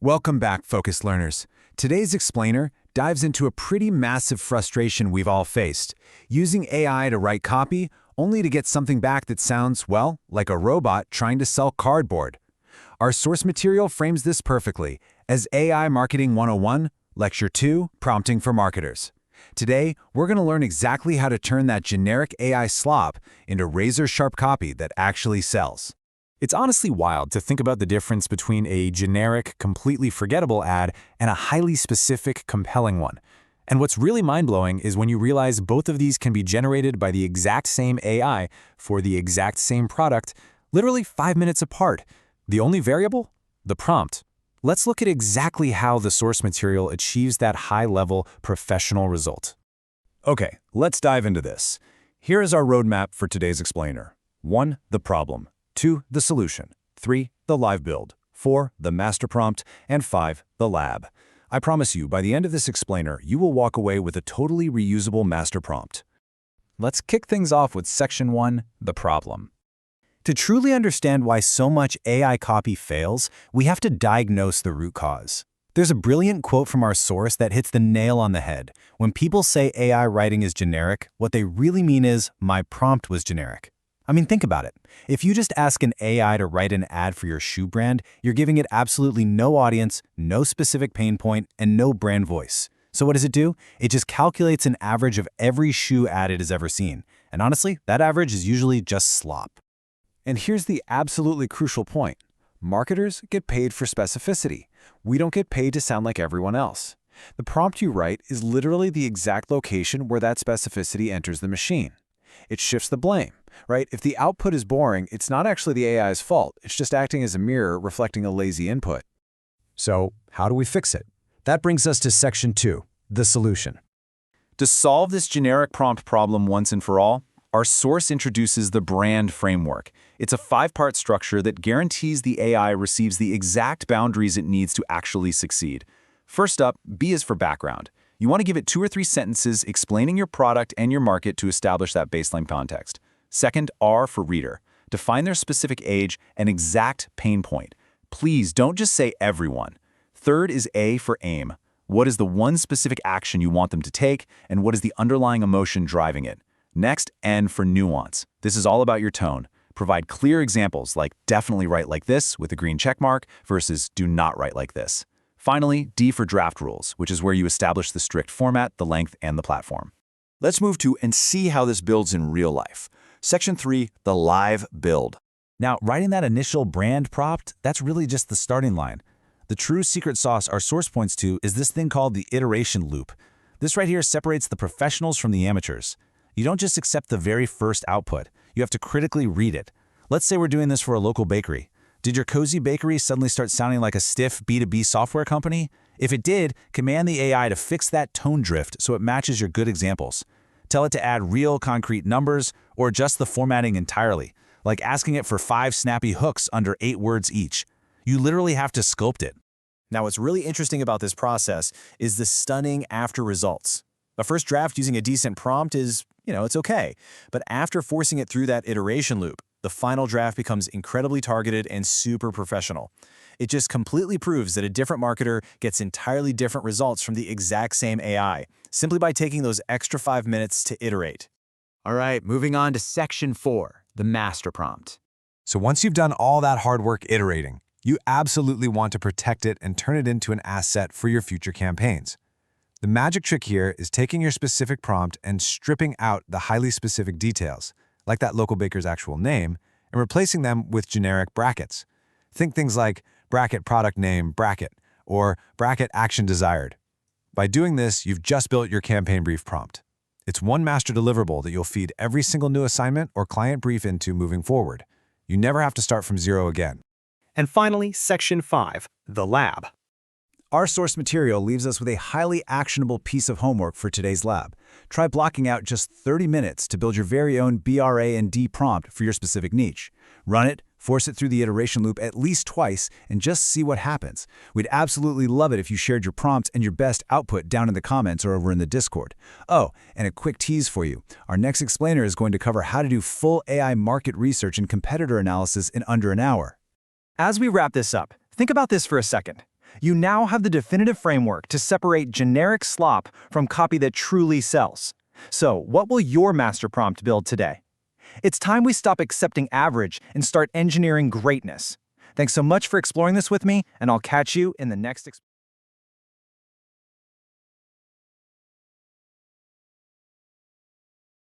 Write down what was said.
Welcome back, focused learners. Today's explainer dives into a pretty massive frustration we've all faced, using AI to write copy only to get something back that sounds, well, like a robot trying to sell cardboard. Our source material frames this perfectly as AI Marketing 101, Lecture 2, Prompting for Marketers. Today, we're going to learn exactly how to turn that generic AI slop into razor-sharp copy that actually sells. It's honestly wild to think about the difference between a generic, completely forgettable ad and a highly specific, compelling one. And what's really mind-blowing is when you realize both of these can be generated by the exact same AI for the exact same product, literally 5 minutes apart. The only variable? The prompt. Let's look at exactly how the source material achieves that high-level, professional result. Okay, let's dive into this. Here is our roadmap for today's explainer. 1. The problem. 2. The solution. 3. The live build. 4. The master prompt. And 5. The lab. I promise you, by the end of this explainer, you will walk away with a totally reusable master prompt. Let's kick things off with Section 1, the problem. To truly understand why so much AI copy fails, we have to diagnose the root cause. There's a brilliant quote from our source that hits the nail on the head. When people say AI writing is generic, what they really mean is, my prompt was generic. I mean, think about it. If you just ask an AI to write an ad for your shoe brand, you're giving it absolutely no audience, no specific pain point, and no brand voice. So what does it do? It just calculates an average of every shoe ad it has ever seen. And honestly, that average is usually just slop. And here's the absolutely crucial point. Marketers get paid for specificity. We don't get paid to sound like everyone else. The prompt you write is literally the exact location where that specificity enters the machine. It shifts the blame, right? If the output is boring, it's not actually the AI's fault. It's just acting as a mirror reflecting a lazy input. So, how do we fix it? That brings us to Section 2, the solution. To solve this generic prompt problem once and for all, our source introduces the B.R.A.N.D framework. It's a 5-part structure that guarantees the AI receives the exact boundaries it needs to actually succeed. First up, B is for background. You want to give it 2 or 3 sentences explaining your product and your market to establish that baseline context. Second, R for reader. Define their specific age and exact pain point. Please don't just say everyone. Third is A for aim. What is the one specific action you want them to take, and what is the underlying emotion driving it? Next, N for nuance. This is all about your tone. Provide clear examples like definitely write like this with a green check mark versus do not write like this. Finally, D for draft rules, which is where you establish the strict format, the length, and the platform. Let's move to and see how this builds in real life. Section 3, the live build. Now, writing that initial brand prompt, that's really just the starting line. The true secret sauce our source points to is this thing called the iteration loop. This right here separates the professionals from the amateurs. You don't just accept the very first output. You have to critically read it. Let's say we're doing this for a local bakery. Did your cozy bakery suddenly start sounding like a stiff B2B software company? If it did, command the AI to fix that tone drift so it matches your good examples. Tell it to add real, concrete numbers or adjust the formatting entirely, like asking it for 5 snappy hooks under 8 words each. You literally have to sculpt it. Now, what's really interesting about this process is the stunning after results. A first draft using a decent prompt is, it's okay. But after forcing it through that iteration loop, the final draft becomes incredibly targeted and super professional. It just completely proves that a different marketer gets entirely different results from the exact same AI, simply by taking those extra 5 minutes to iterate. All right, moving on to Section 4, the master prompt. So once you've done all that hard work iterating, you absolutely want to protect it and turn it into an asset for your future campaigns. The magic trick here is taking your specific prompt and stripping out the highly specific details, like that local baker's actual name, and replacing them with generic brackets. Think things like bracket product name bracket or bracket action desired. By doing this, you've just built your campaign brief prompt. It's one master deliverable that you'll feed every single new assignment or client brief into moving forward. You never have to start from zero again. And finally, Section 5, the lab. Our source material leaves us with a highly actionable piece of homework for today's lab. Try blocking out just 30 minutes to build your very own B.R.A.N.D prompt for your specific niche. Run it, force it through the iteration loop at least twice, and just see what happens. We'd absolutely love it if you shared your prompt and your best output down in the comments or over in the Discord. Oh, and a quick tease for you. Our next explainer is going to cover how to do full AI market research and competitor analysis in under an hour. As we wrap this up, think about this for a second. You now have the definitive framework to separate generic slop from copy that truly sells. So, what will your master prompt build today? It's time we stop accepting average and start engineering greatness. Thanks so much for exploring this with me, and I'll catch you in the next